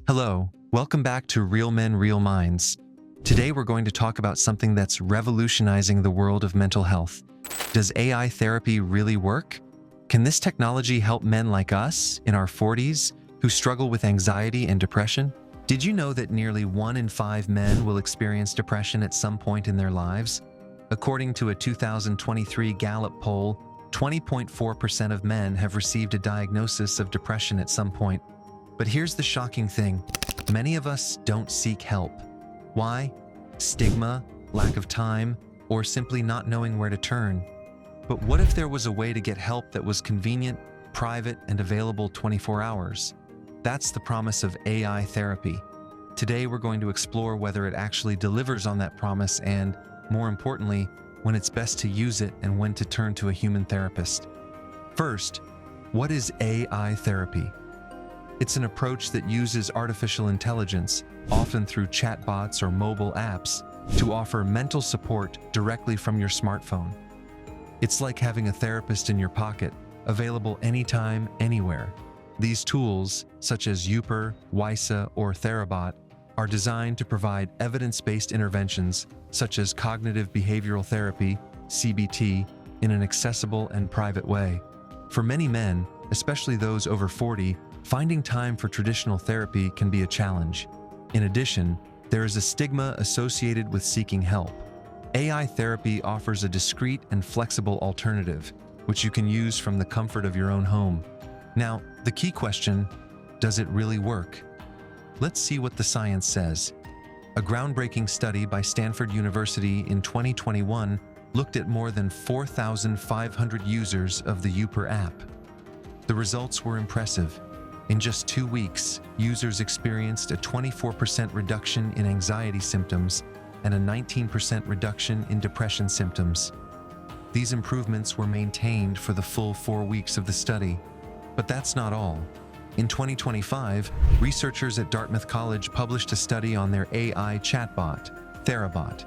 Hello, welcome back to Real Men, Real Minds. Today we're going to talk about something that's revolutionizing the world of mental health. Does AI therapy really work? Can this technology help men like us, in our 40s, who struggle with anxiety and depression? Did you know that nearly 1 in 5 men will experience depression at some point in their lives? According to a 2023 Gallup poll, 20.4% of men have received a diagnosis of depression at some point. But here's the shocking thing. Many of us don't seek help. Why? Stigma, lack of time, or simply not knowing where to turn. But what if there was a way to get help that was convenient, private, and available 24 hours? That's the promise of AI therapy. Today we're going to explore whether it actually delivers on that promise and, more importantly, when it's best to use it and when to turn to a human therapist. First, what is AI therapy? It's an approach that uses artificial intelligence, often through chatbots or mobile apps, to offer mental support directly from your smartphone. It's like having a therapist in your pocket, available anytime, anywhere. These tools, such as Youper, Wysa, or Therabot, are designed to provide evidence-based interventions, such as cognitive behavioral therapy, CBT, in an accessible and private way. For many men, especially those over 40, finding time for traditional therapy can be a challenge. In addition, there is a stigma associated with seeking help. AI therapy offers a discreet and flexible alternative, which you can use from the comfort of your own home. Now, the key question, does it really work? Let's see what the science says. A groundbreaking study by Stanford University in 2021 looked at more than 4,500 users of the Youper app. The results were impressive. In just 2 weeks, users experienced a 24% reduction in anxiety symptoms and a 19% reduction in depression symptoms. These improvements were maintained for the full 4 weeks of the study. But that's not all. In 2025, researchers at Dartmouth College published a study on their AI chatbot, Therabot.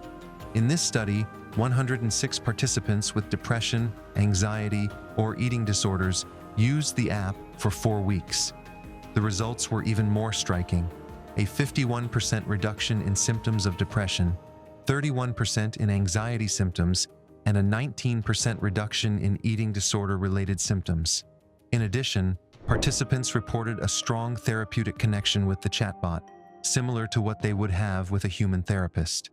In this study, 106 participants with depression, anxiety, or eating disorders used the app for 4 weeks. The results were even more striking: a 51% reduction in symptoms of depression, 31% in anxiety symptoms, and a 19% reduction in eating disorder-related symptoms. In addition, participants reported a strong therapeutic connection with the chatbot, similar to what they would have with a human therapist.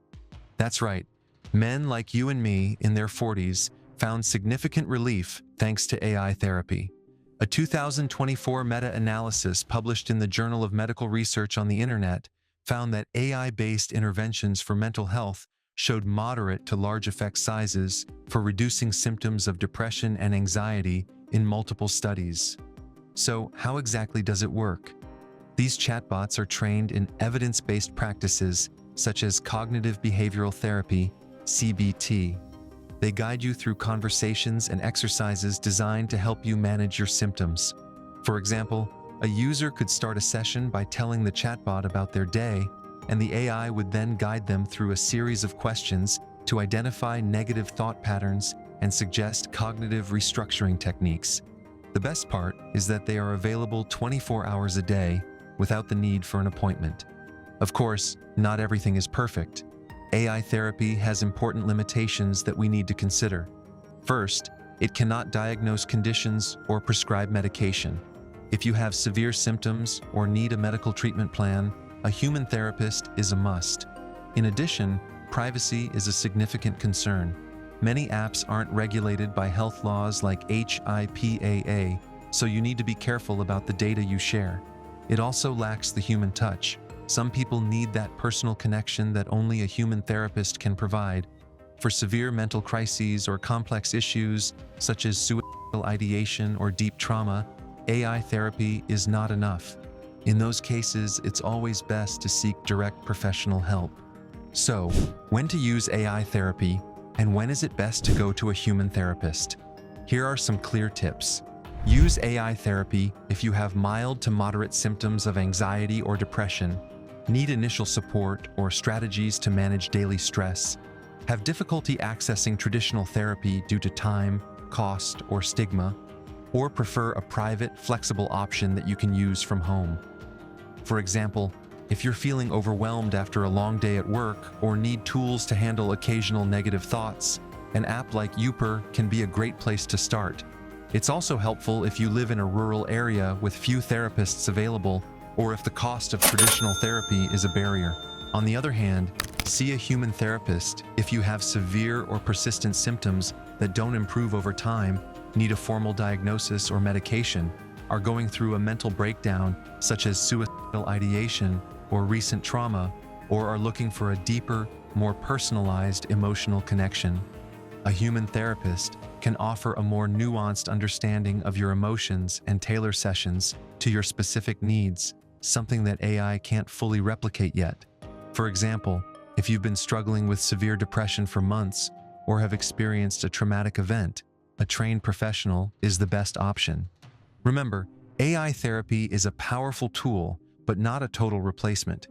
That's right, men like you and me in their 40s found significant relief thanks to AI therapy. A 2024 meta-analysis published in the Journal of Medical Research on the Internet found that AI-based interventions for mental health showed moderate to large effect sizes for reducing symptoms of depression and anxiety in multiple studies. So, how exactly does it work? These chatbots are trained in evidence-based practices such as cognitive behavioral therapy, CBT. They guide you through conversations and exercises designed to help you manage your symptoms. For example, a user could start a session by telling the chatbot about their day, and the AI would then guide them through a series of questions to identify negative thought patterns and suggest cognitive restructuring techniques. The best part is that they are available 24 hours a day without the need for an appointment. Of course, not everything is perfect. AI therapy has important limitations that we need to consider. First, it cannot diagnose conditions or prescribe medication. If you have severe symptoms or need a medical treatment plan, a human therapist is a must. In addition, privacy is a significant concern. Many apps aren't regulated by health laws like HIPAA, so you need to be careful about the data you share. It also lacks the human touch. Some people need that personal connection that only a human therapist can provide. For severe mental crises or complex issues, such as suicidal ideation or deep trauma, AI therapy is not enough. In those cases, it's always best to seek direct professional help. So, when to use AI therapy, and when is it best to go to a human therapist? Here are some clear tips. Use AI therapy if you have mild to moderate symptoms of anxiety or depression, need initial support or strategies to manage daily stress, have difficulty accessing traditional therapy due to time, cost, or stigma, or prefer a private, flexible option that you can use from home. For example, if you're feeling overwhelmed after a long day at work or need tools to handle occasional negative thoughts, an app like Youper can be a great place to start. It's also helpful if you live in a rural area with few therapists available, or if the cost of traditional therapy is a barrier. On the other hand, see a human therapist if you have severe or persistent symptoms that don't improve over time, need a formal diagnosis or medication, are going through a mental breakdown such as suicidal ideation or recent trauma, or are looking for a deeper, more personalized emotional connection. A human therapist can offer a more nuanced understanding of your emotions and tailor sessions to your specific needs, something that AI can't fully replicate yet. For example, if you've been struggling with severe depression for months or have experienced a traumatic event, a trained professional is the best option. Remember, AI therapy is a powerful tool, but not a total replacement.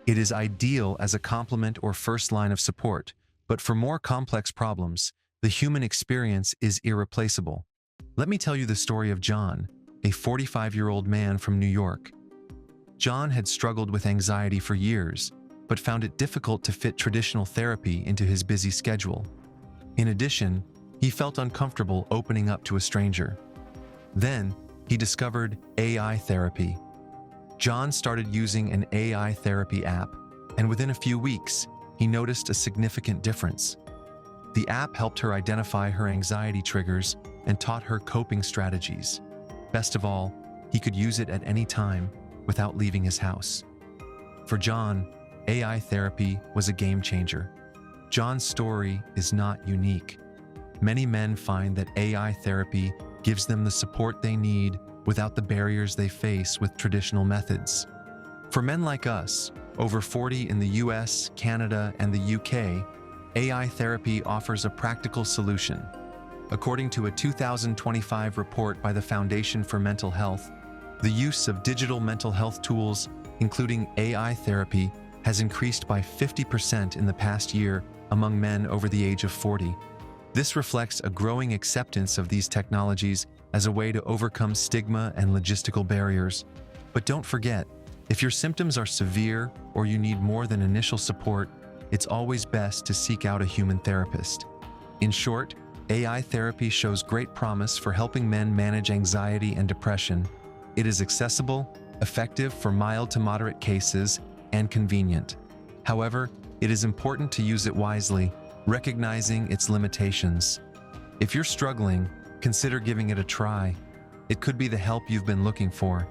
It is ideal as a complement or first line of support, but for more complex problems, the human experience is irreplaceable. Let me tell you the story of John, a 45-year-old man from New York. John had struggled with anxiety for years, but found it difficult to fit traditional therapy into his busy schedule. In addition, he felt uncomfortable opening up to a stranger. Then, he discovered AI therapy. John started using an AI therapy app, and within a few weeks, he noticed a significant difference. The app helped her identify her anxiety triggers and taught her coping strategies. Best of all, he could use it at any time without leaving his house. For John, AI therapy was a game changer. John's story is not unique. Many men find that AI therapy gives them the support they need without the barriers they face with traditional methods. For men like us, over 40 in the US, Canada, and the UK, AI therapy offers a practical solution. According to a 2025 report by the Foundation for Mental Health, the use of digital mental health tools, including AI therapy, has increased by 50% in the past year among men over the age of 40. This reflects a growing acceptance of these technologies as a way to overcome stigma and logistical barriers. But don't forget, if your symptoms are severe or you need more than initial support, it's always best to seek out a human therapist. In short, AI therapy shows great promise for helping men manage anxiety and depression. It is accessible, effective for mild to moderate cases, and convenient. However, it is important to use it wisely, recognizing its limitations. If you're struggling, consider giving it a try. It could be the help you've been looking for.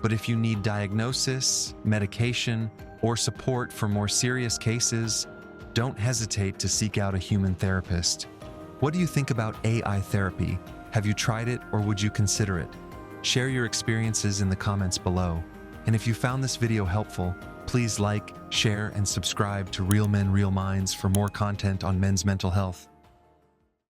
But if you need diagnosis, medication, or support for more serious cases, don't hesitate to seek out a human therapist. What do you think about AI therapy? Have you tried it or would you consider it? Share your experiences in the comments below. And if you found this video helpful, please like, share, and subscribe to Real Men, Real Minds for more content on men's mental health.